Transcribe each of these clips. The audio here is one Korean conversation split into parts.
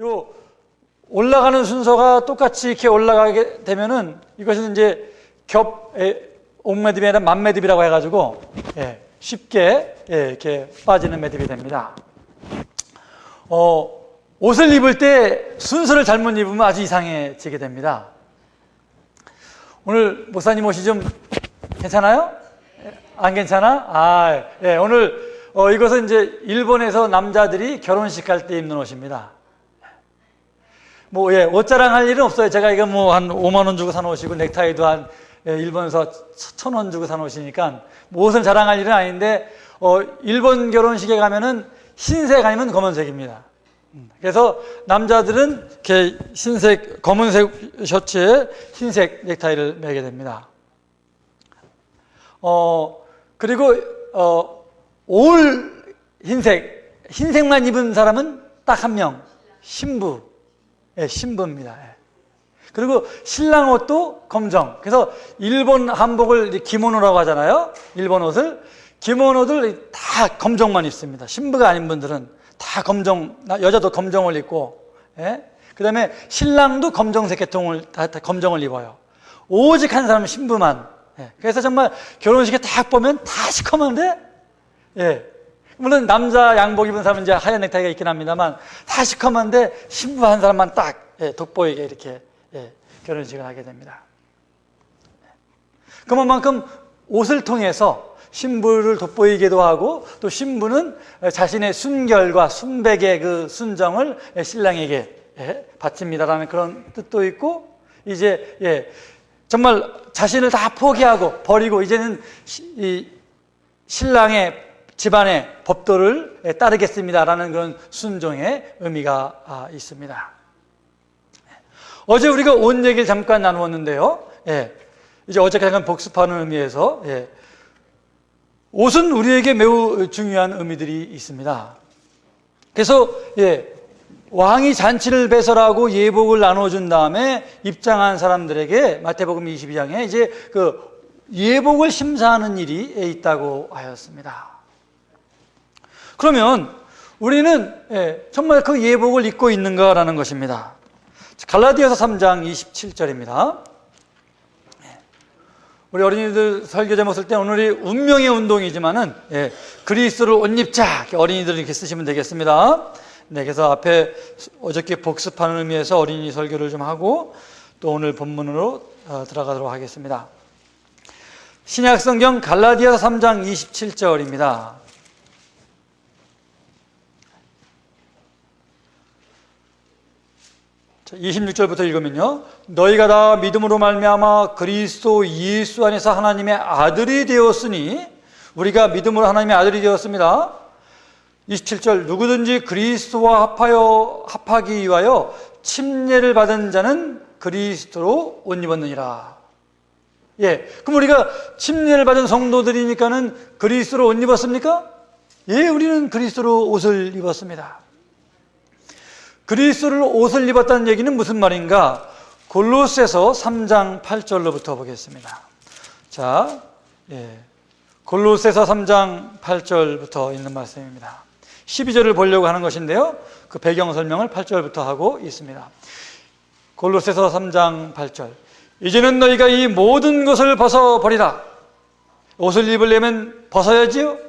요 올라가는 순서가 똑같이 이렇게 올라가게 되면은 이것은 이제 옥매듭이 아니라 만매듭이라고 해가지고 쉽게 이렇게 빠지는 매듭이 됩니다. 옷을 입을 때 순서를 잘못 입으면 아주 이상해지게 됩니다. 오늘 목사님 옷이 좀 괜찮아요? 안 괜찮아? 오늘 이것은 이제 일본에서 남자들이 결혼식 할 때 입는 옷입니다. 옷 자랑할 일은 없어요. 제가 이거 한 5만 원 주고 산 옷이고 넥타이도 한 일본에서 1,000원 주고 산 옷이니까 옷을 자랑할 일은 아닌데 일본 결혼식에 가면은 흰색 아니면 검은색입니다. 그래서 남자들은 이렇게 검은색 셔츠에 흰색 넥타이를 매게 됩니다. 그리고 올 흰색만 입은 사람은 딱 한 명, 신부입니다. 그리고 신랑 옷도 검정. 그래서 일본 한복을 기모노라고 하잖아요. 일본 옷을. 기모노들 다 검정만 입습니다. 신부가 아닌 분들은 다 검정, 여자도 검정을 입고, 그 다음에 신랑도 검정색 계통을, 다 검정을 입어요. 오직 한 사람은 신부만. 그래서 정말 결혼식에 딱 보면 다 시커먼데, 물론 남자 양복 입은 사람은 이제 하얀 넥타이가 있긴 합니다만, 다 시커먼데 신부 한 사람만 딱 돋보이게 이렇게 결혼식을 하게 됩니다. 그만큼 옷을 통해서 신부를 돋보이기도 하고 또 신부는 자신의 순결과 순백의 그 순정을 신랑에게 바칩니다라는 그런 뜻도 있고 이제 정말 자신을 다 포기하고 버리고 이제는 이 신랑의 집안의 법도를 따르겠습니다라는 그런 순종의 의미가 있습니다. 어제 우리가 옷 얘기를 잠깐 나누었는데요. 이제 어제 잠깐 복습하는 의미에서 옷은 우리에게 매우 중요한 의미들이 있습니다. 그래서 왕이 잔치를 배설하고 예복을 나눠준 다음에 입장한 사람들에게 마태복음 22장에 이제 그 예복을 심사하는 일이 있다고 하였습니다. 그러면 우리는 정말 그 예복을 입고 있는가라는 것입니다. 갈라디아서 3장 27절입니다. 우리 어린이들 설교 제목 쓸 때 오늘이 운명의 운동이지만은 그리스도를 옷 입자 어린이들 이렇게 쓰시면 되겠습니다. 그래서 앞에 어저께 복습하는 의미에서 어린이 설교를 좀 하고 또 오늘 본문으로 들어가도록 하겠습니다. 신약성경 갈라디아서 3장 27절입니다. 26절부터 읽으면요. 너희가 다 믿음으로 말미암아 그리스도 예수 안에서 하나님의 아들이 되었으니 우리가 믿음으로 하나님의 아들이 되었습니다. 27절 누구든지 그리스도와 합하기 위하여 침례를 받은 자는 그리스도로 옷 입었느니라. 그럼 우리가 침례를 받은 성도들이니까는 그리스도로 옷 입었습니까? 우리는 그리스도로 옷을 입었습니다. 그리스도를 옷을 입었다는 얘기는 무슨 말인가? 골로새서 3장 8절로부터 보겠습니다. 자, 골로새서 3장 8절부터 있는 말씀입니다. 12절을 보려고 하는 것인데요. 그 배경 설명을 8절부터 하고 있습니다. 골로새서 3장 8절. 이제는 너희가 이 모든 것을 벗어버리라. 옷을 입으려면 벗어야지요.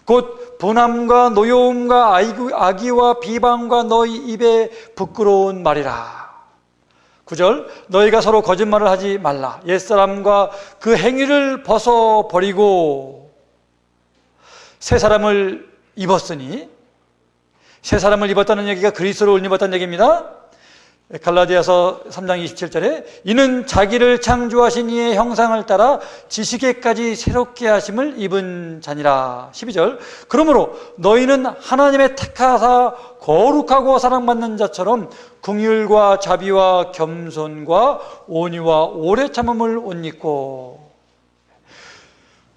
곧 분함과 노여움과 악의와 비방과 너희 입에 부끄러운 말이라. 9절 너희가 서로 거짓말을 하지 말라. 옛사람과 그 행위를 벗어버리고 새 사람을 입었으니 새 사람을 입었다는 얘기가 그리스도를 입었다는 얘기입니다. 갈라디아서 3장 27절에 이는 자기를 창조하신 이의 형상을 따라 지식에까지 새롭게 하심을 입은 자니라. 12절 그러므로 너희는 하나님의 택하사 거룩하고 사랑받는 자처럼 긍휼과 자비와 겸손과 온유와 오래 참음을 옷 입고.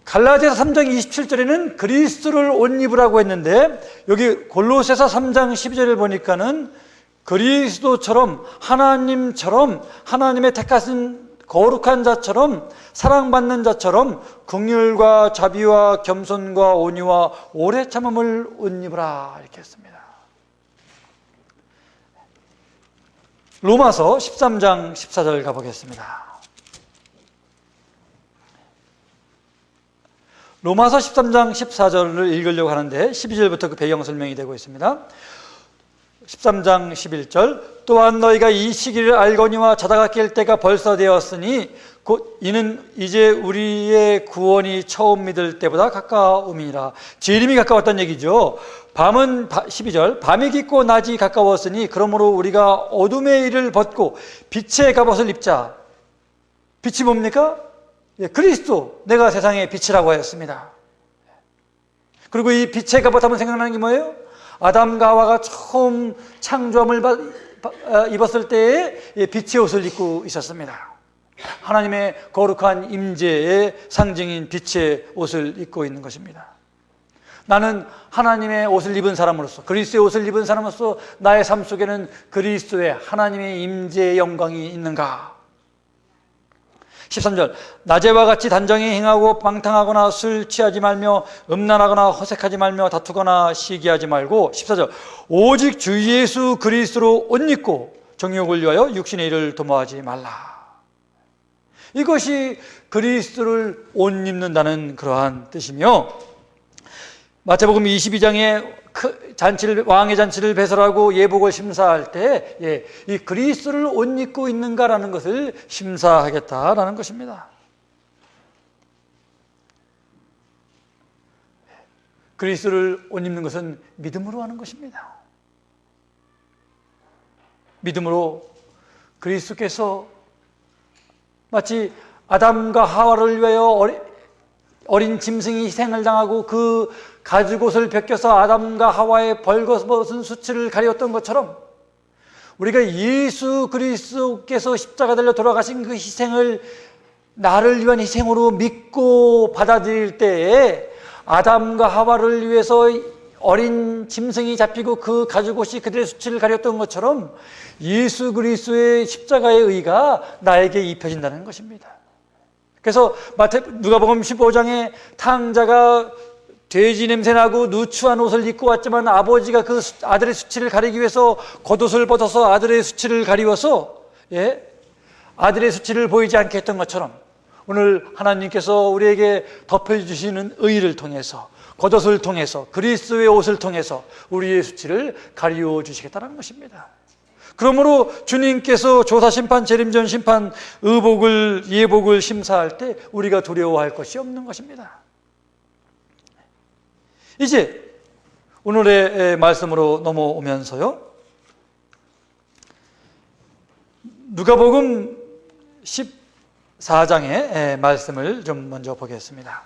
갈라디아서 3장 27절에는 그리스도를 옷 입으라고 했는데 여기 골로새서 3장 12절을 보니까는 그리스도처럼 하나님처럼 하나님의 택하신 거룩한 자처럼 사랑받는 자처럼 긍휼과 자비와 겸손과 온유와 오래 참음을 옷 입으라 이렇게 했습니다. 로마서 13장 14절 가보겠습니다. 로마서 13장 14절을 읽으려고 하는데 12절부터 그 배경 설명이 되고 있습니다. 13장 11절 또한 너희가 이 시기를 알거니와 자다가 깰 때가 벌써 되었으니 곧 이는 이제 우리의 구원이 처음 믿을 때보다 가까움이니라. 재림이 가까웠다는 얘기죠. 밤은 12절 밤이 깊고 낮이 가까웠으니 그러므로 우리가 어둠의 일을 벗고 빛의 갑옷을 입자. 빛이 뭡니까? 그리스도, 내가 세상의 빛이라고 하였습니다. 그리고 이 빛의 갑옷 하면 생각나는 게 뭐예요? 아담과 하와가 처음 창조함을 입었을 때에 빛의 옷을 입고 있었습니다. 하나님의 거룩한 임재의 상징인 빛의 옷을 입고 있는 것입니다. 나는 하나님의 옷을 입은 사람으로서, 그리스도의 옷을 입은 사람으로서 나의 삶 속에는 그리스도의 하나님의 임재의 영광이 있는가? 13절 낮에와 같이 단정히 행하고 방탕하거나 술 취하지 말며 음란하거나 허색하지 말며 다투거나 시기하지 말고 14절 오직 주 예수 그리스도로 옷 입고 정욕을 위하여 육신의 일을 도모하지 말라. 이것이 그리스도를 옷 입는다는 그러한 뜻이며, 마태복음 22장에 왕의 잔치를 배설하고 예복을 심사할 때 이 그리스도를 옷 입고 있는가라는 것을 심사하겠다라는 것입니다. 그리스도를 옷 입는 것은 믿음으로 하는 것입니다. 믿음으로 그리스도께서 마치 아담과 하와를 위하여 어린 짐승이 희생을 당하고 그 가죽옷을 벗겨서 아담과 하와의 벌거벗은 수치를 가리웠던 것처럼 우리가 예수 그리스도께서 십자가 달려 돌아가신 그 희생을 나를 위한 희생으로 믿고 받아들일 때에 아담과 하와를 위해서 어린 짐승이 잡히고 그 가죽옷이 그들의 수치를 가렸던 것처럼 예수 그리스도의 십자가의 의가 나에게 입혀진다는 것입니다. 그래서 누가복음 15장에 탕자가 돼지 냄새나고 누추한 옷을 입고 왔지만 아버지가 그 아들의 수치를 가리기 위해서 겉옷을 벗어서 아들의 수치를 가리워서 아들의 수치를 보이지 않게 했던 것처럼 오늘 하나님께서 우리에게 덮여주시는 의를 통해서 겉옷을 통해서 그리스도의 옷을 통해서 우리의 수치를 가리워 주시겠다는 것입니다. 그러므로 주님께서 조사심판, 재림전 심판, 의복을, 예복을 심사할 때 우리가 두려워할 것이 없는 것입니다. 이제 오늘의 말씀으로 넘어오면서요, 누가복음 14장의 말씀을 좀 먼저 보겠습니다.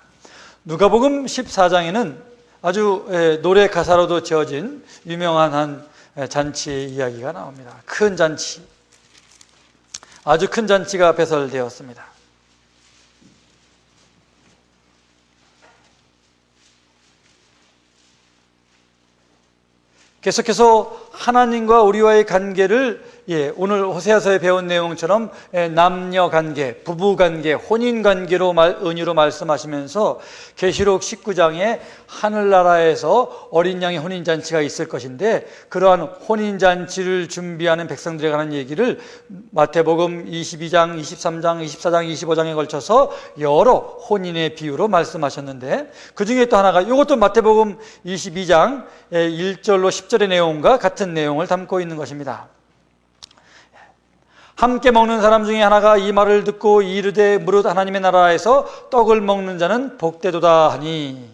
누가복음 14장에는 아주 노래 가사로도 지어진 유명한 한 잔치의 이야기가 나옵니다. 큰 잔치, 아주 큰 잔치가 배설되었습니다. 계속해서 하나님과 우리와의 관계를 오늘 호세아서에 배운 내용처럼 남녀관계, 부부관계, 혼인관계로 은유로 말씀하시면서 계시록 19장에 하늘나라에서 어린 양의 혼인잔치가 있을 것인데 그러한 혼인잔치를 준비하는 백성들에 관한 얘기를 마태복음 22장, 23장, 24장, 25장에 걸쳐서 여러 혼인의 비유로 말씀하셨는데 그 중에 또 하나가 이것도 마태복음 22장 1절로 10절의 내용과 같은 내용을 담고 있는 것입니다. 함께 먹는 사람 중에 하나가 이 말을 듣고 이르되 무릇 하나님의 나라에서 떡을 먹는 자는 복되도다 하니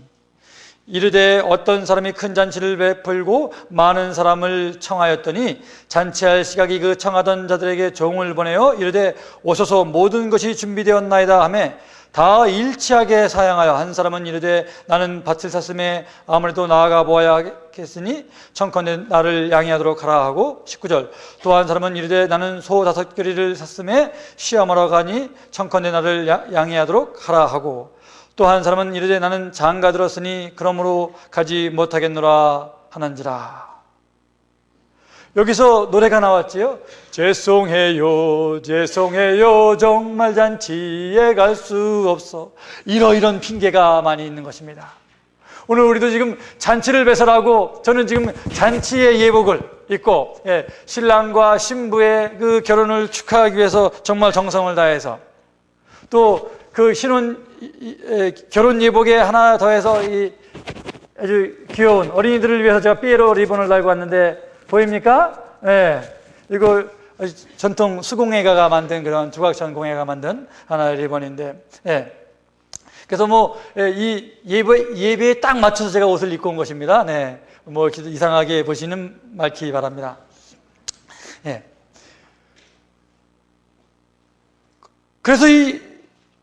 이르되 어떤 사람이 큰 잔치를 베풀고 많은 사람을 청하였더니 잔치할 시각이 그 청하던 자들에게 종을 보내어 이르되 오소서 모든 것이 준비되었나이다 하매 다 일치하게 사양하여 한 사람은 이르되 나는 밭을 샀음에 아무래도 나아가 보아야겠으니 청컨대 나를 양해하도록 하라 하고 19절 또 한 사람은 이르되 나는 소 5겨리를 샀음에 시험하러 가니 청컨대 나를 양해하도록 하라 하고 또 한 사람은 이르되 나는 장가 들었으니 그러므로 가지 못하겠노라 하는지라. 여기서 노래가 나왔지요. 죄송해요 죄송해요 정말 잔치에 갈 수 없어. 이런 핑계가 많이 있는 것입니다. 오늘 우리도 지금 잔치를 배설하고 저는 지금 잔치의 예복을 입고 신랑과 신부의 그 결혼을 축하하기 위해서 정말 정성을 다해서 또 그 결혼 예복에 하나 더해서 이 아주 귀여운 어린이들을 위해서 제가 삐에로 리본을 달고 왔는데 보입니까? 이거 전통 수공예가가 만든 그런 조각천 공예가 만든 하나의 리본인데 그래서 이 예배에 딱 맞춰서 제가 옷을 입고 온 것입니다. 뭐 이상하게 보시는 말기 바랍니다. 그래서 이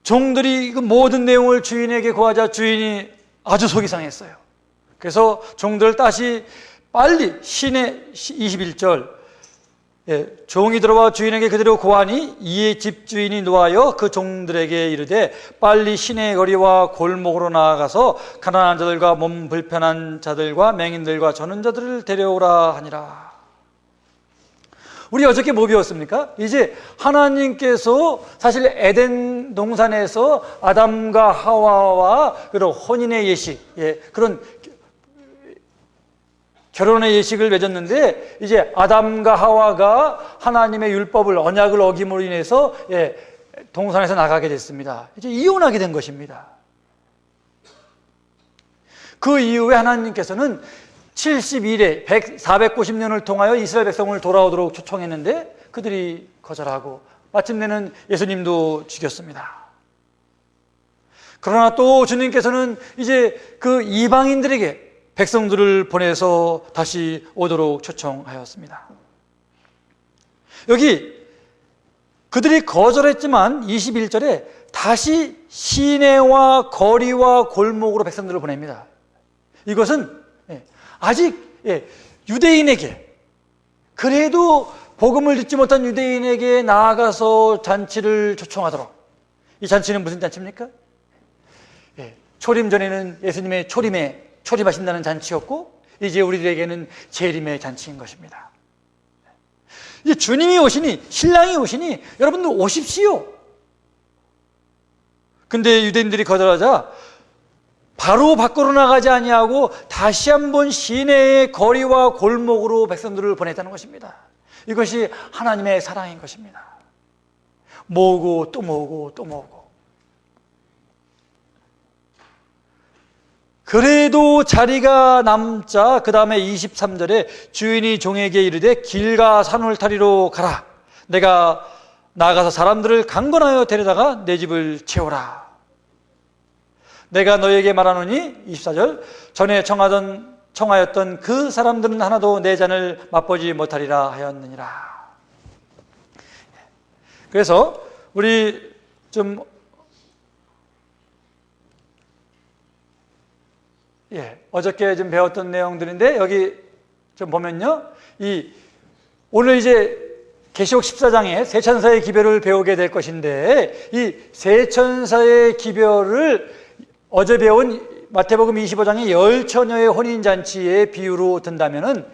종들이 그 모든 내용을 주인에게 고하자 주인이 아주 속이 상했어요. 그래서 종들 다시 빨리 시내 21절 종이 들어와 주인에게 그대로 고하니 이에 집주인이 노하여 그 종들에게 이르되 빨리 시내 거리와 골목으로 나아가서 가난한 자들과 몸 불편한 자들과 맹인들과 저는 자들을 데려오라 하니라. 우리 어저께 뭐 배웠습니까? 이제 하나님께서 사실 에덴 동산에서 아담과 하와와 그런 혼인의 예식, 그런 결혼의 예식을 맺었는데 이제 아담과 하와가 하나님의 율법을 언약을 어김으로 인해서 동산에서 나가게 됐습니다. 이제 이혼하게 된 것입니다. 그 이후에 하나님께서는 71회 490년을 통하여 이스라엘 백성을 돌아오도록 초청했는데 그들이 거절하고 마침내는 예수님도 죽였습니다. 그러나 또 주님께서는 이제 그 이방인들에게 백성들을 보내서 다시 오도록 초청하였습니다. 여기 그들이 거절했지만 21절에 다시 시내와 거리와 골목으로 백성들을 보냅니다. 이것은 아직 유대인에게 그래도 복음을 듣지 못한 유대인에게 나아가서 잔치를 초청하도록. 이 잔치는 무슨 잔치입니까? 초림 전에는 예수님의 초림하신다는 잔치였고 이제 우리들에게는 재림의 잔치인 것입니다. 이제 주님이 오시니 신랑이 오시니 여러분들 오십시오. 근데 유대인들이 거절하자 바로 밖으로 나가지 아니하고 다시 한번 시내의 거리와 골목으로 백성들을 보냈다는 것입니다. 이것이 하나님의 사랑인 것입니다. 모으고 또 모으고 또 모으고. 그래도 자리가 남자 그 다음에 23절에 주인이 종에게 이르되 길가 산울타리로 가라. 내가 나가서 사람들을 강건하여 데려다가 내 집을 채우라. 내가 너에게 말하노니 24절 전에 청하였던 그 사람들은 하나도 내 잔을 맛보지 못하리라 하였느니라. 그래서 우리 좀 어저께 좀 배웠던 내용들인데 여기 좀 보면요, 오늘 이제 계시록 14장에 세 천사의 기별을 배우게 될 것인데 이 세 천사의 기별을 어제 배운 마태복음 25장의 열처녀의 혼인잔치의 비유로 든다면은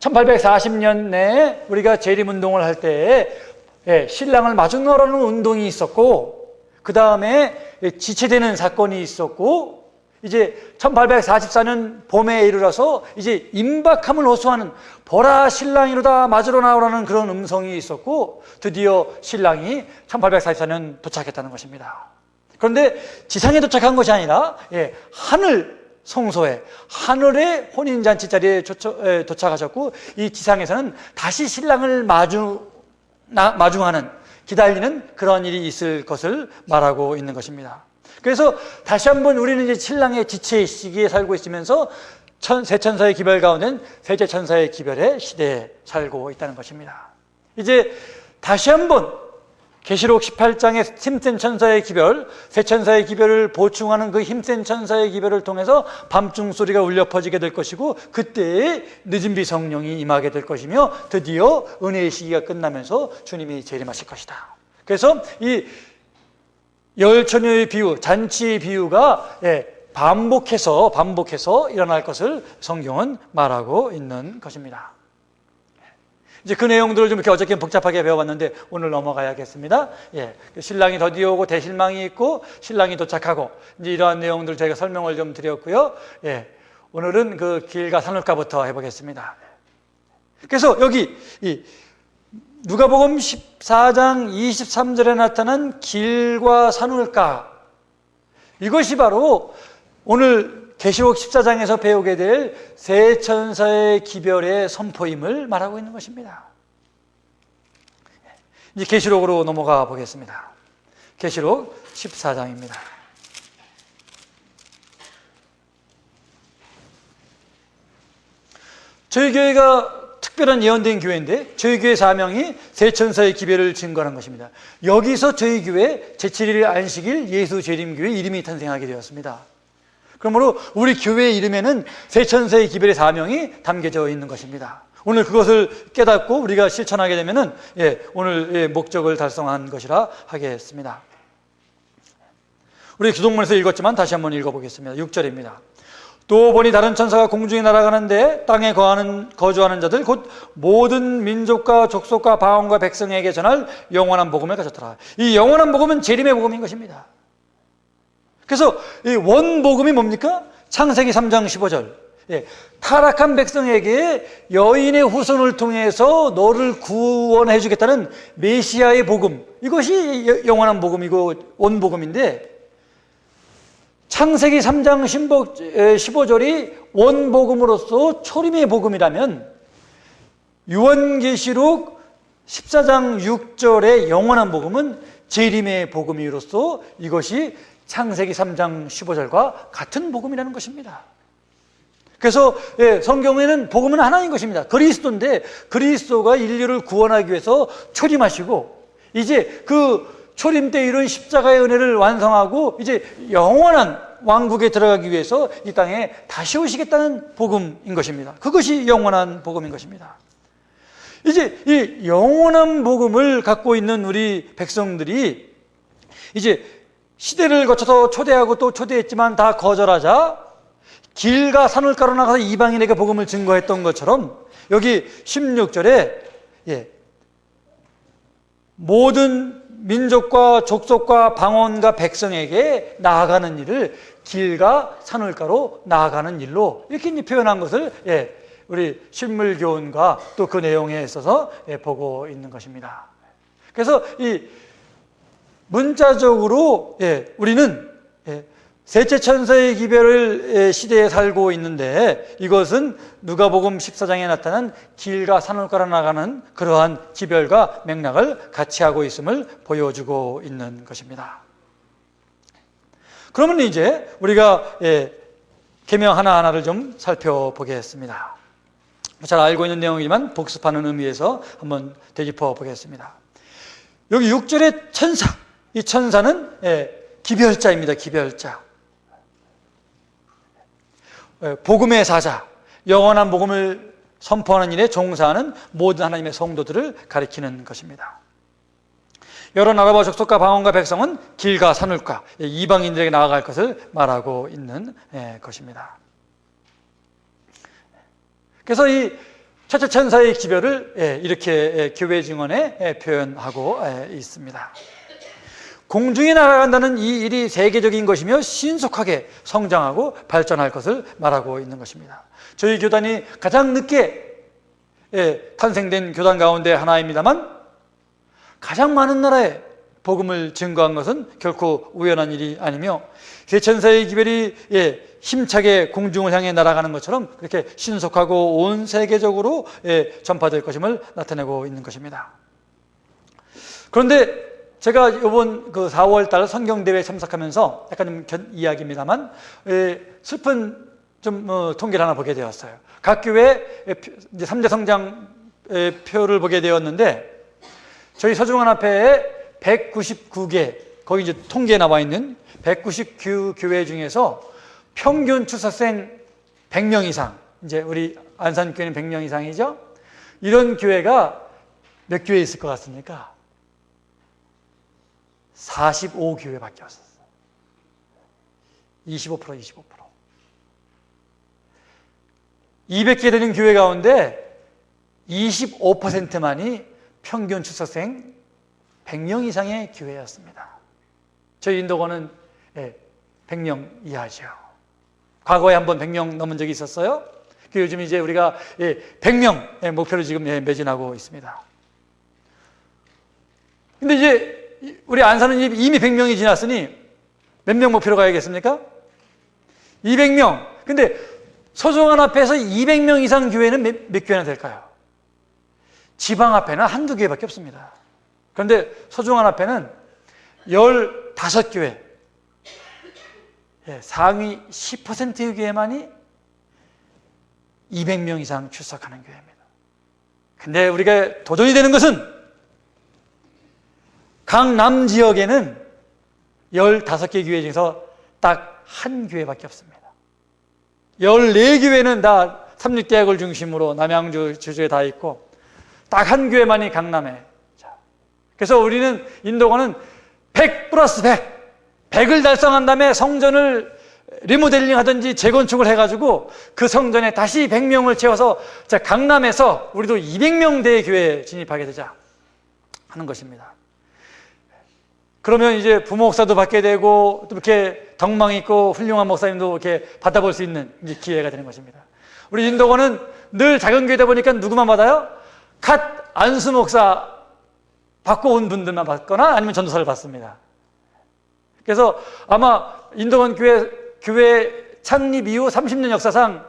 1840년 내에 우리가 재림운동을 할 때 신랑을 마중나라는 운동이 있었고 그 다음에 지체되는 사건이 있었고 이제 1844년 봄에 이르러서 이제 임박함을 호소하는 보라 신랑이로다 맞으러 나오라는 그런 음성이 있었고 드디어 신랑이 1844년 도착했다는 것입니다. 그런데 지상에 도착한 것이 아니라 하늘 성소에 하늘의 혼인잔치 자리에 도착하셨고 이 지상에서는 다시 신랑을 마중하는 기다리는 그런 일이 있을 것을 말하고 있는 것입니다. 그래서 다시 한번 우리는 이제 신랑의 지체 시기에 살고 있으면서 세 천사의 기별 가운데는 셋째 천사의 기별의 시대에 살고 있다는 것입니다. 이제 다시 한번 계시록 18장의 힘센 천사의 기별, 세 천사의 기별을 보충하는 그 힘센 천사의 기별을 통해서 밤중 소리가 울려 퍼지게 될 것이고 그때에 늦은 비 성령이 임하게 될 것이며 드디어 은혜의 시기가 끝나면서 주님이 재림하실 것이다. 그래서 이 열처녀의 비유, 잔치의 비유가 반복해서 일어날 것을 성경은 말하고 있는 것입니다. 이제 그 내용들을 좀 이렇게 어저께 복잡하게 배워봤는데 오늘 넘어가야겠습니다. 예, 신랑이 더디어 오고 대실망이 있고 신랑이 도착하고 이제 이러한 내용들 저희가 설명을 좀 드렸고요. 예, 오늘은 그 길과 산울가부터 해보겠습니다. 그래서 여기 이 누가복음 14장 23절에 나타난 길과 산울가, 이것이 바로 오늘 계시록 14장에서 배우게 될 세 천사의 기별의 선포임을 말하고 있는 것입니다. 이제 계시록으로 넘어가 보겠습니다. 계시록 14장입니다. 저희 교회가 특별한 예언된 교회인데 저희 교회 사명이 세 천사의 기별을 증거하는 것입니다. 여기서 저희 교회 제7일 안식일 예수 재림교회 이름이 탄생하게 되었습니다. 그러므로 우리 교회 이름에는 세 천사의 기별의 사명이 담겨져 있는 것입니다. 오늘 그것을 깨닫고 우리가 실천하게 되면은 오늘 목적을 달성한 것이라 하겠습니다. 우리 기독문에서 읽었지만 다시 한번 읽어보겠습니다. 6절입니다. 또 보니 다른 천사가 공중에 날아가는데 땅에 거주하는 자들 곧 모든 민족과 족속과 방언과 백성에게 전할 영원한 복음을 가졌더라. 이 영원한 복음은 재림의 복음인 것입니다. 그래서 이 원복음이 뭡니까? 창세기 3장 15절. 타락한 백성에게 여인의 후손을 통해서 너를 구원해 주겠다는 메시아의 복음, 이것이 영원한 복음이고 원복음인데, 창세기 3장 15절이 원복음으로서 초림의 복음이라면 요한계시록 14장 6절의 영원한 복음은 재림의 복음으로서 이것이 창세기 3장 15절과 같은 복음이라는 것입니다. 그래서 성경에는 복음은 하나인 것입니다. 그리스도인데 그리스도가 인류를 구원하기 위해서 초림하시고 이제 그 초림 때 이룬 십자가의 은혜를 완성하고 이제 영원한 왕국에 들어가기 위해서 이 땅에 다시 오시겠다는 복음인 것입니다. 그것이 영원한 복음인 것입니다. 이제 이 영원한 복음을 갖고 있는 우리 백성들이 이제 시대를 거쳐서 초대하고 또 초대했지만 다 거절하자 길과 산울가로 나가서 이방인에게 복음을 증거했던 것처럼 여기 16절에 모든 민족과 족속과 방언과 백성에게 나아가는 일을 길과 산울가로 나아가는 일로 이렇게 표현한 것을 우리 실물교훈과 또 그 내용에 있어서 보고 있는 것입니다. 그래서 이 문자적으로 우리는 셋째 천사의 기별을 시대에 살고 있는데 이것은 누가복음 14장에 나타난 길과 산울가로 나가는 그러한 기별과 맥락을 같이 하고 있음을 보여주고 있는 것입니다. 그러면 이제 우리가 계명 하나하나를 좀 살펴보겠습니다. 잘 알고 있는 내용이지만 복습하는 의미에서 한번 되짚어 보겠습니다. 여기 6절의 천사, 이 천사는 기별자입니다. 기별자. 복음의 사자, 영원한 복음을 선포하는 일에 종사하는 모든 하나님의 성도들을 가리키는 것입니다. 여러 나라와 족속과 방언과 백성은 길과 산울가, 이방인들에게 나아갈 것을 말하고 있는 것입니다. 그래서 이 첫째 천사의 기별을 이렇게 교회 증언에 표현하고 있습니다. 공중에 날아간다는 이 일이 세계적인 것이며 신속하게 성장하고 발전할 것을 말하고 있는 것입니다. 저희 교단이 가장 늦게 탄생된 교단 가운데 하나입니다만 가장 많은 나라에 복음을 증거한 것은 결코 우연한 일이 아니며 세 천사의 기별이 힘차게 공중을 향해 날아가는 것처럼 그렇게 신속하고 온 세계적으로 전파될 것임을 나타내고 있는 것입니다. 그런데 제가 이번 그 4월 달 성경대회에 참석하면서 약간 좀 이야기입니다만 슬픈 좀 통계를 하나 보게 되었어요. 각 교회 이제 3대 성장 표를 보게 되었는데 저희 서중환합회에 199개 거기 이제 통계에 나와 있는 199교회 중에서 평균 출석생 100명 이상, 이제 우리 안산교회는 100명 이상이죠. 이런 교회가 몇 교회 있을 것 같습니까? 45교회밖에 없었어요. 25%. 200개 되는 교회 가운데 25%만이 평균 출석생 100명 이상의 교회였습니다. 저희 인도권은 100명 이하죠. 과거에 한번 100명 넘은 적이 있었어요. 요즘 이제 우리가 100명 목표를 지금 매진하고 있습니다. 근데 이제 우리 안산은 이미 100명이 지났으니 몇 명 목표로 가야겠습니까? 200명. 근데 서종환 앞에서 200명 이상 교회는 몇 교회나 될까요? 지방 앞에는 한두 교회밖에 없습니다. 그런데 서종환 앞에는 15교회, 상위 10%의 교회만이 200명 이상 출석하는 교회입니다. 근데 우리가 도전이 되는 것은 강남 지역에는 15개 교회 중에서 딱 한 교회밖에 없습니다. 14교회는 다 삼육대학을 중심으로 남양주, 주주에 다 있고 딱 한 교회만이 강남에. 그래서 우리는 인도권은 100 플러스 100, 100을 달성한 다음에 성전을 리모델링 하든지 재건축을 해가지고 그 성전에 다시 100명을 채워서 강남에서 우리도 200명대의 교회에 진입하게 되자 하는 것입니다. 그러면 이제 부목사도 받게 되고 또 이렇게 덕망 있고 훌륭한 목사님도 이렇게 받아볼 수 있는 이제 기회가 되는 것입니다. 우리 인도권은 늘 작은 교회다 보니까 누구만 받아요? 갓 안수 목사 받고 온 분들만 받거나 아니면 전도사를 받습니다. 그래서 아마 인도권 교회 창립 이후 30년 역사상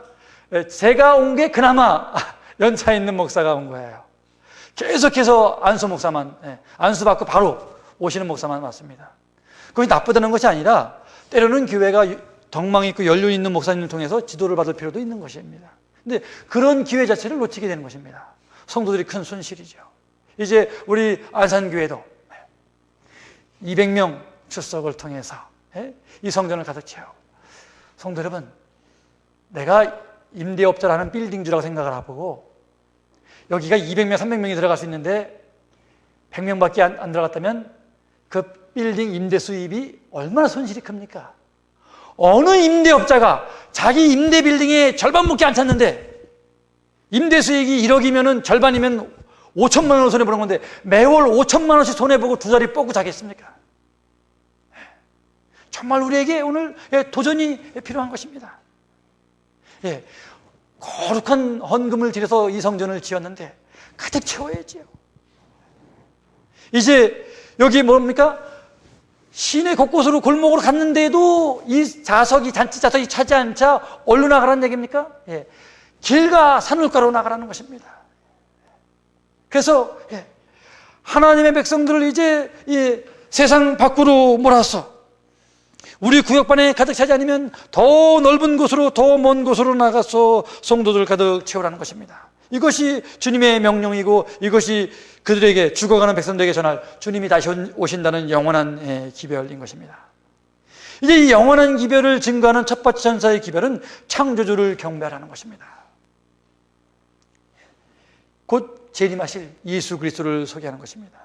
제가 온 게 그나마 연차 있는 목사가 온 거예요. 계속해서 안수 목사만, 안수 받고 바로 오시는 목사만 맞습니다. 그것이 나쁘다는 것이 아니라 때로는 교회가 덕망 있고 연륜 있는 목사님을 통해서 지도를 받을 필요도 있는 것입니다. 근데 그런 기회 자체를 놓치게 되는 것입니다. 성도들이 큰 손실이죠. 이제 우리 안산교회도 200명 출석을 통해서 이 성전을 가득 채우고, 성도 여러분, 내가 임대업자라는 빌딩주라고 생각을 하고 여기가 200명, 300명이 들어갈 수 있는데 100명밖에 안 들어갔다면 그 빌딩 임대 수입이 얼마나 손실이 큽니까? 어느 임대업자가 자기 임대 빌딩에 절반밖에 안 찼는데 임대 수익이 1억이면 절반이면 5천만 원 손해보는 건데 매월 5천만 원씩 손해보고 두 자리 뻗고 자겠습니까? 정말 우리에게 오늘 도전이 필요한 것입니다. 거룩한 헌금을 들여서 이 성전을 지었는데 가득 채워야지요. 이제 여기 뭡니까? 시내 곳곳으로 골목으로 갔는데도 이 잔치 자석이 차지 않자 어디로 나가라는 얘기입니까? 길가 산울가로 나가라는 것입니다. 그래서 하나님의 백성들을 이제 이 세상 밖으로 몰아서 우리 구역반에 가득 차지 않으면 더 넓은 곳으로, 더 먼 곳으로 나가서 성도들 가득 채우라는 것입니다. 이것이 주님의 명령이고 이것이 그들에게, 죽어가는 백성들에게 전할 주님이 다시 오신다는 영원한 기별인 것입니다. 이제 이 영원한 기별을 증거하는 첫 번째 전사의 기별은 창조주를 경배하라는 것입니다. 곧 재림하실 예수 그리스도를 소개하는 것입니다.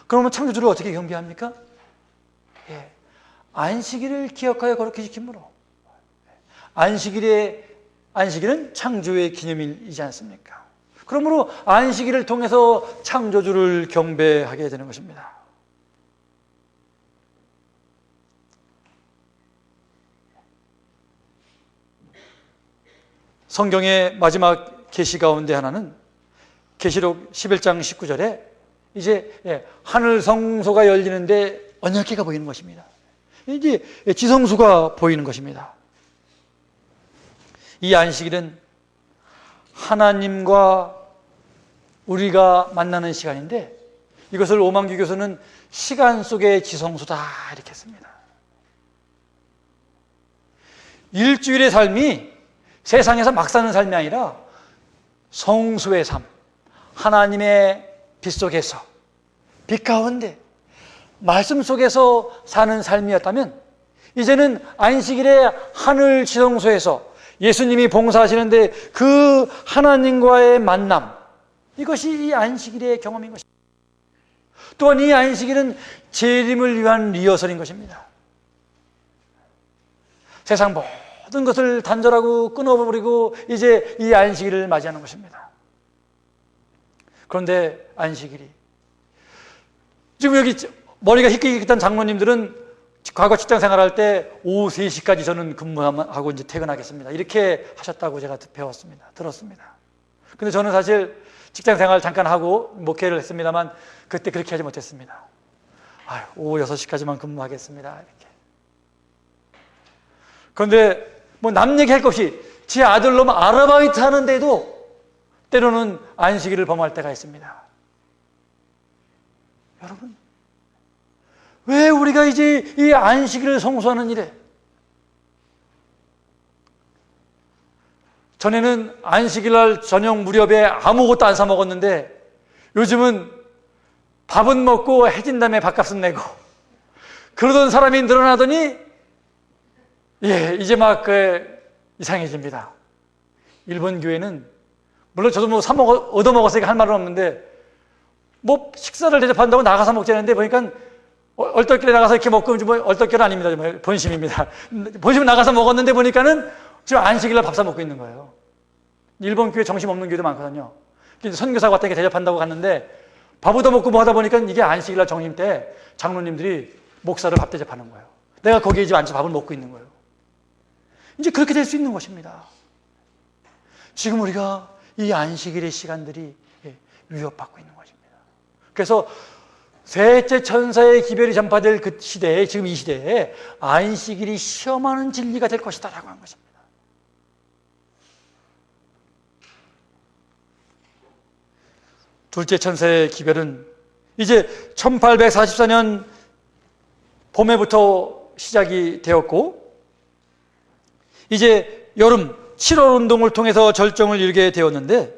그러면 창조주를 어떻게 경배합니까? 안식일을 기억하여 거룩히 지킴으로. 안식일은 창조의 기념일이지 않습니까? 그러므로 안식일을 통해서 창조주를 경배하게 되는 것입니다. 성경의 마지막 계시 가운데 하나는 계시록 11장 19절에 이제 하늘 성소가 열리는데 언약궤가 보이는 것입니다. 이제 지성수가 보이는 것입니다. 이 안식일은 하나님과 우리가 만나는 시간인데 이것을 오만기 교수는 시간 속의 지성수다 이렇게 했습니다. 일주일의 삶이 세상에서 막 사는 삶이 아니라 성수의 삶, 하나님의 빛 속에서, 빛 가운데 말씀 속에서 사는 삶이었다면 이제는 안식일의 하늘 지성소에서 예수님이 봉사하시는데 그 하나님과의 만남, 이것이 이 안식일의 경험인 것입니다. 또한 이 안식일은 재림을 위한 리허설인 것입니다. 세상 모든 것을 단절하고 끊어버리고 이제 이 안식일을 맞이하는 것입니다. 그런데 안식일이 지금 여기 머리가 희끗희끗한 장로님들은 과거 직장 생활할 때 오후 3시까지 저는 근무하고 이제 퇴근하겠습니다. 이렇게 하셨다고 제가 배웠습니다. 들었습니다. 근데 저는 사실 직장 생활 잠깐 하고 목회를 했습니다만 그때 그렇게 하지 못했습니다. 오후 6시까지만 근무하겠습니다. 이렇게. 그런데 뭐 남 얘기할 것 없이 제 아들놈 아르바이트 하는데도 때로는 안식일을 범할 때가 있습니다. 여러분, 왜 우리가 이제 이 안식일을 성수하는 일에 전에는 안식일날 저녁 무렵에 아무것도 안 사 먹었는데 요즘은 밥은 먹고 해진 다음에 밥값은 내고 그러던 사람이 늘어나더니 이제 막 이상해집니다. 일본 교회는 물론 저도 뭐 얻어 먹었으니까 할 말은 없는데 뭐 식사를 대접한다고 나가서 먹자는데 보니까 얼떨결에 나가서 이렇게 먹고 뭐 얼떨결은 아닙니다. 본심입니다. 본심 나가서 먹었는데 보니까는 지금 안식일날 밥 사 먹고 있는 거예요. 일본 교회 정신 없는 교회도 많거든요. 선교사가 왔다 이렇게 대접한다고 갔는데 밥 얻어 먹고 뭐 하다 보니까 이게 안식일날 정임 때 장로님들이 목사를 밥 대접하는 거예요. 내가 거기에 이제 앉아서 밥을 먹고 있는 거예요. 이제 그렇게 될 수 있는 것입니다. 지금 우리가 이 안식일의 시간들이 위협받고 있는 것입니다. 그래서 셋째 천사의 기별이 전파될 그 시대에, 지금 이 시대에 안식일이 시험하는 진리가 될 것이다 라고 한 것입니다. 둘째 천사의 기별은 이제 1844년 봄에부터 시작이 되었고 이제 여름 7월 운동을 통해서 절정을 이루게 되었는데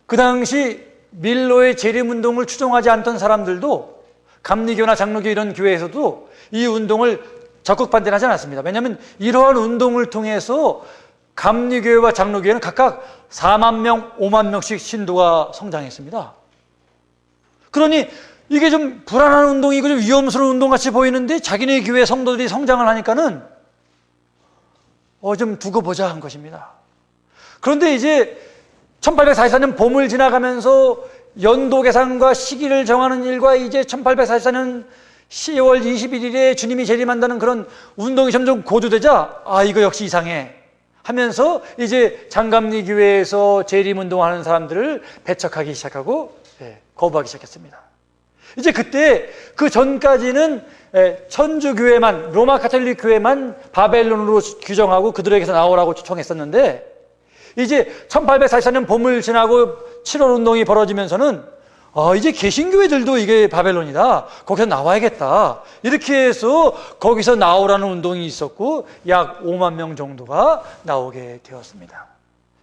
그 당시 밀로의 재림운동을 추종하지 않던 사람들도 감리교나 장로교 이런 교회에서도 이 운동을 적극 반대하지 않았습니다. 왜냐하면 이러한 운동을 통해서 감리교회와 장로교회는 각각 4만 명, 5만 명씩 신도가 성장했습니다. 그러니 이게 좀 불안한 운동이고 좀 위험스러운 운동같이 보이는데 자기네 교회 성도들이 성장을 하니까는 좀 두고 보자 한 것입니다. 그런데 이제 1844년 봄을 지나가면서 연도 계산과 시기를 정하는 일과 이제 1844년 10월 21일에 주님이 재림한다는 그런 운동이 점점 고조되자 이거 역시 이상해 하면서 이제 장감리 교회에서 재림운동하는 사람들을 배척하기 시작하고 거부하기 시작했습니다. 이제 그때 그 전까지는 천주교회만, 로마 가톨릭 교회만 바벨론으로 규정하고 그들에게서 나오라고 초청했었는데 이제 1844년 봄을 지나고 7월 운동이 벌어지면서는 이제 개신교회들도 이게 바벨론이다. 거기서 나와야겠다. 이렇게 해서 거기서 나오라는 운동이 있었고 약 5만 명 정도가 나오게 되었습니다.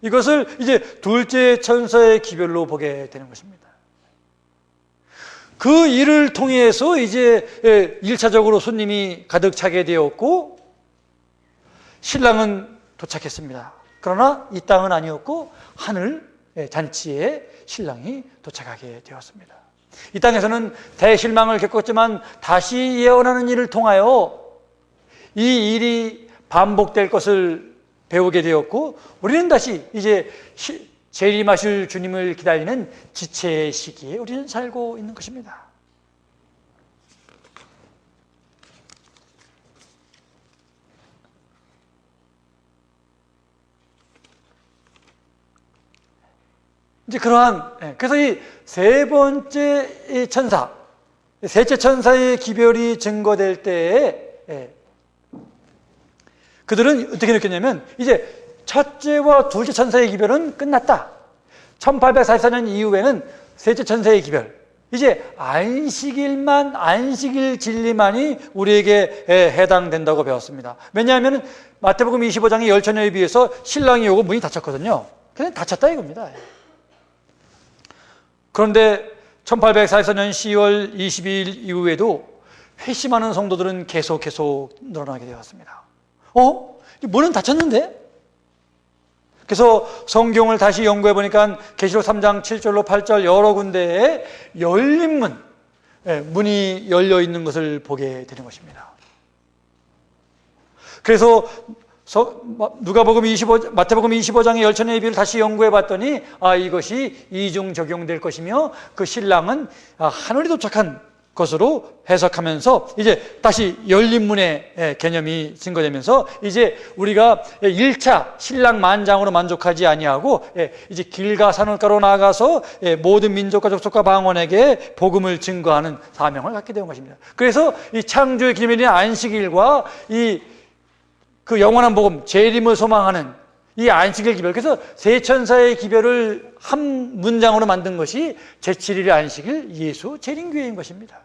이것을 이제 둘째 천사의 기별로 보게 되는 것입니다. 그 일을 통해서 이제 1차적으로 손님이 가득 차게 되었고 신랑은 도착했습니다. 그러나 이 땅은 아니었고 하늘 잔치에 신랑이 도착하게 되었습니다. 이 땅에서는 대실망을 겪었지만 다시 예언하는 일을 통하여 이 일이 반복될 것을 배우게 되었고 우리는 다시 이제 재림하실 주님을 기다리는 지체의 시기에 우리는 살고 있는 것입니다. 이제 그래서 이 세 번째 천사, 셋째 천사의 기별이 증거될 때에 그들은 어떻게 느꼈냐면 이제 첫째와 둘째 천사의 기별은 끝났다. 1844년 이후에는 셋째 천사의 기별, 이제 안식일 진리만이 우리에게 해당된다고 배웠습니다. 왜냐하면 마태복음 25장의 열처녀에 비해서 신랑이 오고 문이 닫혔거든요. 그냥 닫혔다 이겁니다. 그런데 1844년 10월 22일 이후에도 회심하는 성도들은 계속 늘어나게 되었습니다. 문은 닫혔는데? 그래서 성경을 다시 연구해 보니까 계시록 3장 7절로 8절 여러 군데에 열린 문이 열려 있는 것을 보게 되는 것입니다. 그래서 마태복음 25장의 열천의 예비를 다시 연구해 봤더니 이것이 이중 적용될 것이며 그 신랑은 하늘에 도착한 것으로 해석하면서 이제 다시 열린문의 개념이 증거되면서 이제 우리가 1차 신랑 만장으로 만족하지 아니하고 이제 길가 산울가로 나아가서 모든 민족과 족속과 방언에게 복음을 증거하는 사명을 갖게 된 것입니다. 그래서 이 창조의 기념일인 안식일과 그 영원한 복음, 재림을 소망하는 이 안식일 기별, 그래서 세 천사의 기별을 한 문장으로 만든 것이 제7일의 안식일 예수 재림교회인 것입니다.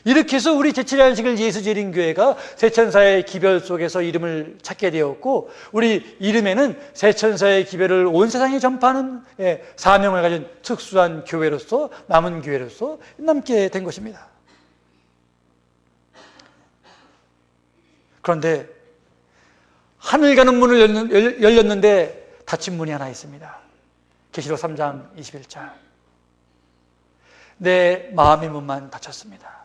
이렇게 해서 우리 제7일 안식일 예수 재림교회가 세 천사의 기별 속에서 이름을 찾게 되었고, 우리 이름에는 세 천사의 기별을 온 세상에 전파하는 사명을 가진 특수한 교회로서, 남은 교회로서 남게 된 것입니다. 그런데 하늘 가는 문을 열렸는데 닫힌 문이 하나 있습니다. 계시록 3장 21절. 내 마음의 문만 닫혔습니다.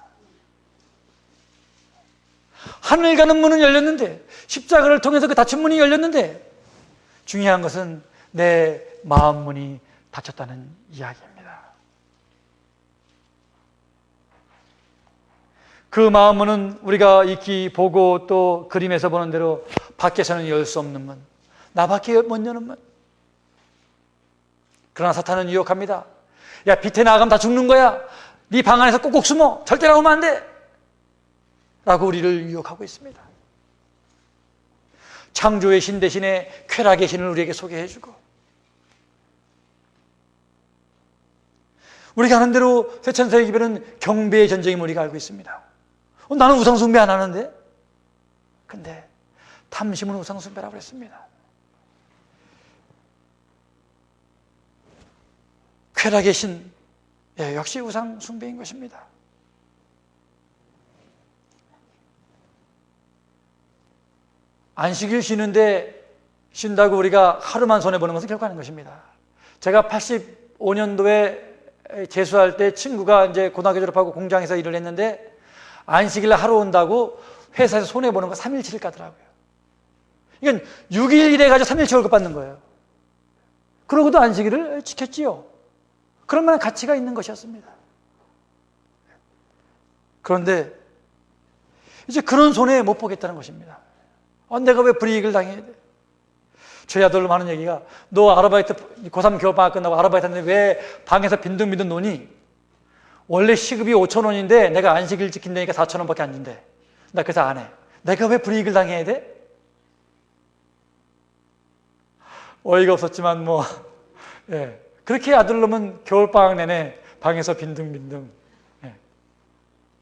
하늘 가는 문은 열렸는데, 십자가를 통해서 그 닫힌 문이 열렸는데, 중요한 것은 내 마음 문이 닫혔다는 이야기입니다. 그 마음 문은 우리가 익히 보고 또 그림에서 보는 대로 밖에서는 열 수 없는 문, 나밖에 못 여는 문. 그러나 사탄은 유혹합니다. 야, 빛에 나가면 다 죽는 거야. 네 방 안에서 꼭꼭 숨어. 절대 나오면 안 돼. 라고 우리를 유혹하고 있습니다. 창조의 신 대신에 쾌락의 신을 우리에게 소개해주고, 우리가 아는 대로 세천사의 기별은 경배의 전쟁임을 우리가 알고 있습니다. 나는 우상숭배 안 하는데? 근데 탐심은 우상숭배라고 그랬습니다. 쾌락의 신, 역시 우상숭배인 것입니다. 안식일 쉰다고 우리가 하루만 손해보는 것은 결코 아닌 것입니다. 제가 85년도에 재수할 때 친구가 이제 고등학교 졸업하고 공장에서 일을 했는데, 안식일 날 하루 온다고 회사에서 손해보는 거 3일치를 까더라고요. 이건 6일 일해가지고 3일치 월급 받는 거예요. 그러고도 안식일을 지켰지요. 그럴 만한 가치가 있는 것이었습니다. 그런데 이제 그런 손해 못 보겠다는 것입니다. 내가 왜 불이익을 당해야 돼? 저희 아들로 하는 얘기가, 너 아르바이트 고3 겨울방학 끝나고 아르바이트 했는데 왜 방에서 빈둥빈둥 노니? 원래 시급이 5,000원인데 내가 안식일 지킨다니까 4,000원밖에 안 준대. 나 그래서 안 해. 내가 왜 불이익을 당해야 돼? 어이가 없었지만 그렇게 아들놈은 겨울방학 내내 방에서 빈둥빈둥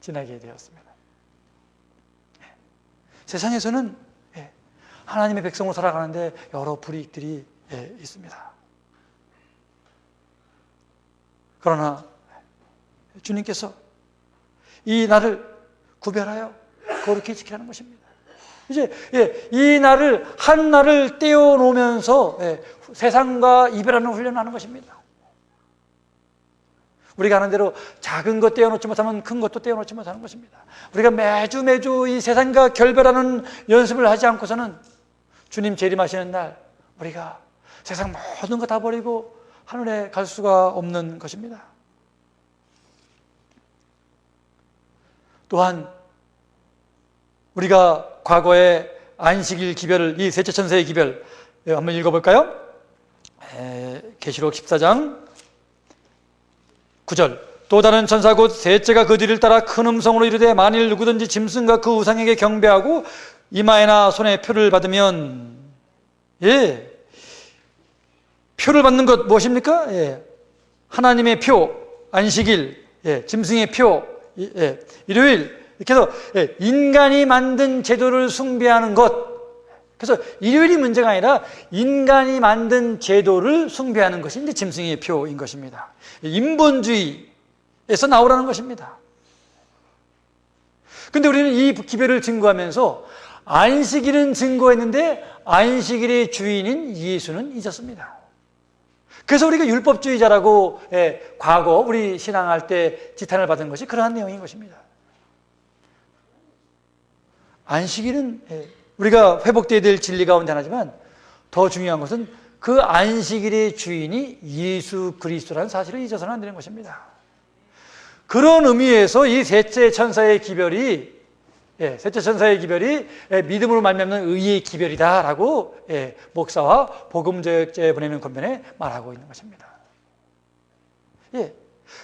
지나게 되었습니다. 세상에서는 하나님의 백성으로 살아가는데 여러 불이익들이 있습니다. 그러나 주님께서 이 날을 구별하여 거룩히 지키라는 것입니다. 이제 이 날을 한 날을 떼어놓으면서 세상과 이별하는 훈련을 하는 것입니다. 우리가 아는 대로 작은 것 떼어놓지 못하면 큰 것도 떼어놓지 못하는 것입니다. 우리가 매주 이 세상과 결별하는 연습을 하지 않고서는 주님 재림하시는 날 우리가 세상 모든 거 다 버리고 하늘에 갈 수가 없는 것입니다. 또한 우리가 과거에 안식일 기별을, 이 셋째 천사의 기별 한번 읽어볼까요? 계시록 14장 9절. 또 다른 천사 곧 셋째가 그 뒤를 따라 큰 음성으로 이르되, 만일 누구든지 짐승과 그 우상에게 경배하고 이마에나 손에 표를 받으면, 표를 받는 것 무엇입니까? 하나님의 표, 안식일, 짐승의 표, 일요일, 이렇게 해서 인간이 만든 제도를 숭배하는 것. 그래서 일요일이 문제가 아니라 인간이 만든 제도를 숭배하는 것이 이제 짐승의 표인 것입니다. 인본주의에서 나오라는 것입니다. 근데 우리는 이 기별을 증거하면서 안식일은 증거했는데 안식일의 주인인 예수는 잊었습니다. 그래서 우리가 율법주의자라고 과거 우리 신앙할 때 지탄을 받은 것이 그러한 내용인 것입니다. 안식일은 우리가 회복되어야 될 진리 가운데 하나지만 더 중요한 것은 그 안식일의 주인이 예수 그리스도라는 사실을 잊어서는 안 되는 것입니다. 그런 의미에서 이 셋째 천사의 기별이 믿음으로 말미암는 의의 기별이다라고 목사와 복음저역자에 보내는 권면에 말하고 있는 것입니다.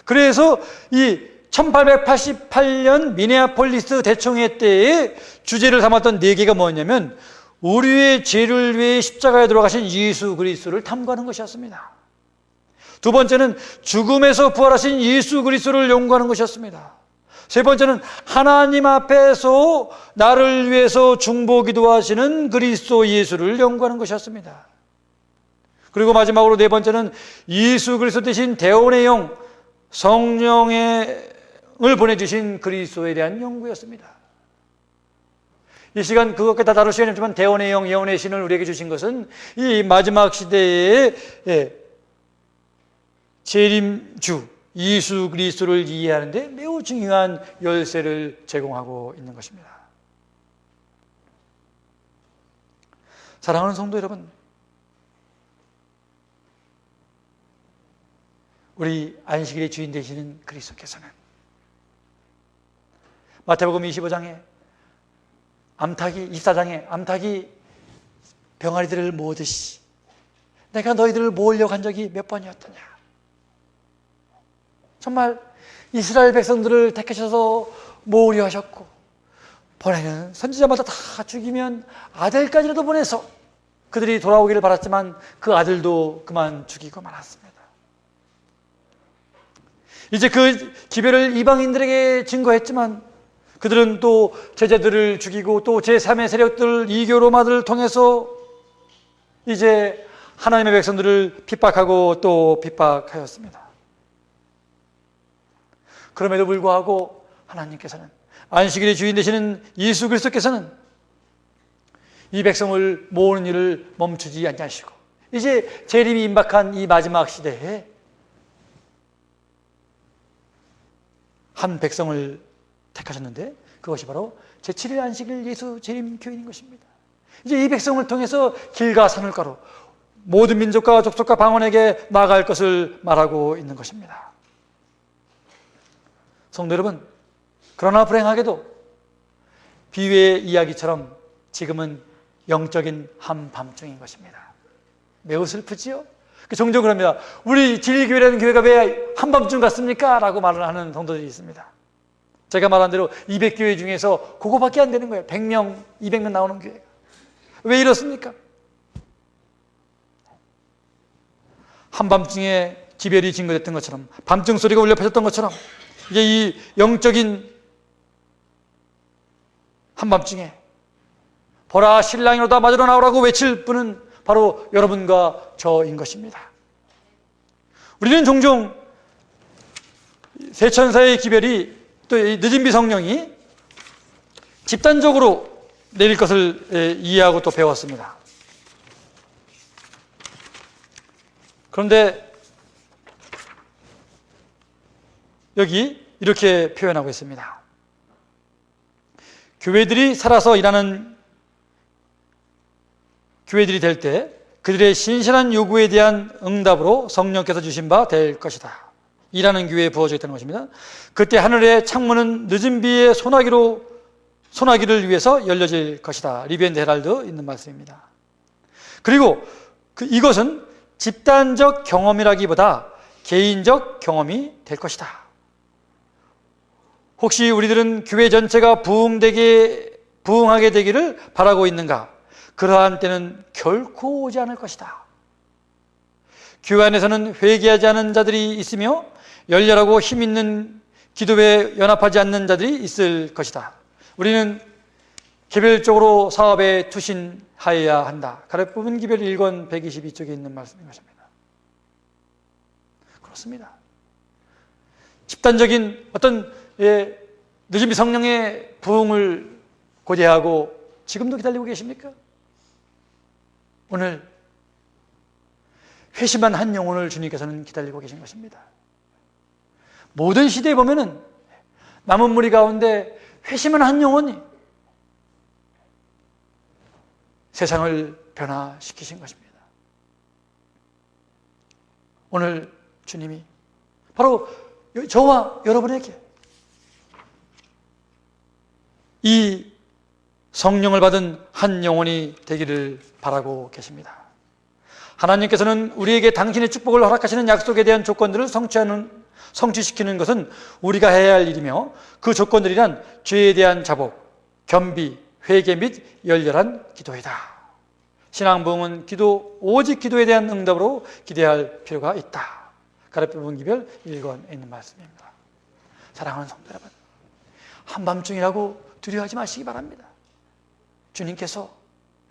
그래서 이 1888년 미네아폴리스 대총회 때에 주제를 삼았던 네 개가 뭐였냐면 우리의 죄를 위해 십자가에 돌아가신 예수 그리스도를 탐구하는 것이었습니다. 두 번째는 죽음에서 부활하신 예수 그리스도를 연구하는 것이었습니다. 세 번째는 하나님 앞에서 나를 위해서 중보기도하시는 그리스도 예수를 연구하는 것이었습니다. 그리고 마지막으로 네 번째는 예수 그리스도 대신 대원의 영 성령을 보내주신 그리스도에 대한 연구였습니다. 이 시간 그것까지 다 다룰 시간이 없지만 대원의 영, 예언의 신을 우리에게 주신 것은 이 마지막 시대의 재림주 예수 그리스도를 이해하는 데 매우 중요한 열쇠를 제공하고 있는 것입니다. 사랑하는 성도 여러분, 우리 안식일의 주인 되시는 그리스도께서는 마태복음 25장에 암탉이 24장에 암탉이 병아리들을 모으듯이 내가 너희들을 모으려고 한 적이 몇 번이었더냐. 정말 이스라엘 백성들을 택하셔서 모으려 하셨고 보내는 선지자마다 다 죽이면 아들까지라도 보내서 그들이 돌아오기를 바랐지만 그 아들도 그만 죽이고 말았습니다. 이제 그 기별을 이방인들에게 증거했지만 그들은 또 제자들을 죽이고 또 제3의 세력들 이교로마들을 통해서 이제 하나님의 백성들을 핍박하고 또 핍박하였습니다. 그럼에도 불구하고 하나님께서는 안식일의 주인 되시는 예수 그리스도께서는 이 백성을 모으는 일을 멈추지 아니하시고 이제 재림이 임박한 이 마지막 시대에 한 백성을 택하셨는데 그것이 바로 제7일 안식일 예수 재림 교인인 것입니다. 이제 이 백성을 통해서 길과 산울가로 모든 민족과 족속과 방언에게 나아갈 것을 말하고 있는 것입니다. 성도 여러분, 그러나 불행하게도 비유의 이야기처럼 지금은 영적인 한밤중인 것입니다. 매우 슬프지요? 종종 그럽니다. 우리 진리교회라는 교회가 왜 한밤중 같습니까? 라고 말을 하는 성도들이 있습니다. 제가 말한 대로 200교회 중에서 그거밖에 안 되는 거예요. 100명, 200명 나오는 교회가. 왜 이렇습니까? 한밤중에 기별이 증거됐던 것처럼 밤중 소리가 울려 퍼졌던 것처럼 이제 이 영적인 한밤중에 보라 신랑이로다 맞으러 나오라고 외칠 분은 바로 여러분과 저인 것입니다. 우리는 종종 세 천사의 기별이 또 늦은 비 성령이 집단적으로 내릴 것을 이해하고 또 배웠습니다. 그런데 여기 이렇게 표현하고 있습니다. 교회들이 살아서 일하는 교회들이 될 때 그들의 신실한 요구에 대한 응답으로 성령께서 주신 바 될 것이다. 일하는 교회에 부어져 있다는 것입니다. 그때 하늘의 창문은 늦은 비의 소나기를 위해서 열려질 것이다. 리비앤 헤랄드 있는 말씀입니다. 그리고 이것은 집단적 경험이라기보다 개인적 경험이 될 것이다. 혹시 우리들은 교회 전체가 부흥하게 되기를 바라고 있는가? 그러한 때는 결코 오지 않을 것이다. 교회 안에서는 회개하지 않은 자들이 있으며 열렬하고 힘있는 기도에 연합하지 않는 자들이 있을 것이다. 우리는 개별적으로 사업에 투신하여야 한다. 가르법은 기별 1권 122쪽에 있는 말씀인 것입니다. 그렇습니다. 집단적인 어떤 늦은 비 성령의 부흥을 고대하고 지금도 기다리고 계십니까? 오늘 회심한 한 영혼을 주님께서는 기다리고 계신 것입니다. 모든 시대에 보면은 남은 무리 가운데 회심한 한 영혼이 세상을 변화시키신 것입니다. 오늘 주님이 바로 저와 여러분에게 이 성령을 받은 한 영혼이 되기를 바라고 계십니다. 하나님께서는 우리에게 당신의 축복을 허락하시는 약속에 대한 조건들을 성취시키는 것은 우리가 해야 할 일이며, 그 조건들이란 죄에 대한 자복, 겸비, 회개 및 열렬한 기도이다. 신앙 부흥은 오직 기도에 대한 응답으로 기대할 필요가 있다. 가랴 부분 기별 1권에 있는 말씀입니다. 사랑하는 성도 여러분, 한밤중이라고 두려워하지 마시기 바랍니다. 주님께서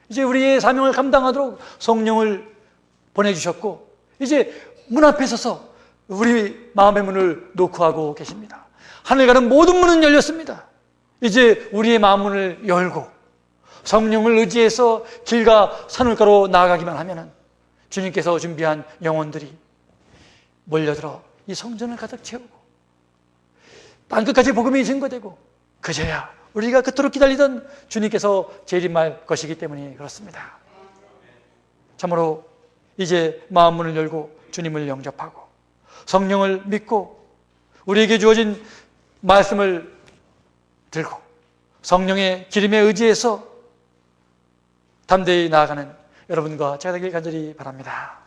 이제 우리의 사명을 감당하도록 성령을 보내주셨고, 이제 문 앞에 서서 우리 마음의 문을 노크하고 계십니다. 하늘 가는 모든 문은 열렸습니다. 이제 우리의 마음 문을 열고 성령을 의지해서 길과 산울가로 나아가기만 하면 주님께서 준비한 영혼들이 몰려들어 이 성전을 가득 채우고 땅끝까지 복음이 증거되고, 그제야 우리가 그토록 기다리던 주님께서 재림할 것이기 때문에 그렇습니다. 참으로 이제 마음 문을 열고 주님을 영접하고 성령을 믿고 우리에게 주어진 말씀을 들고 성령의 기름에 의지해서 담대히 나아가는 여러분과 제가 되길 간절히 바랍니다.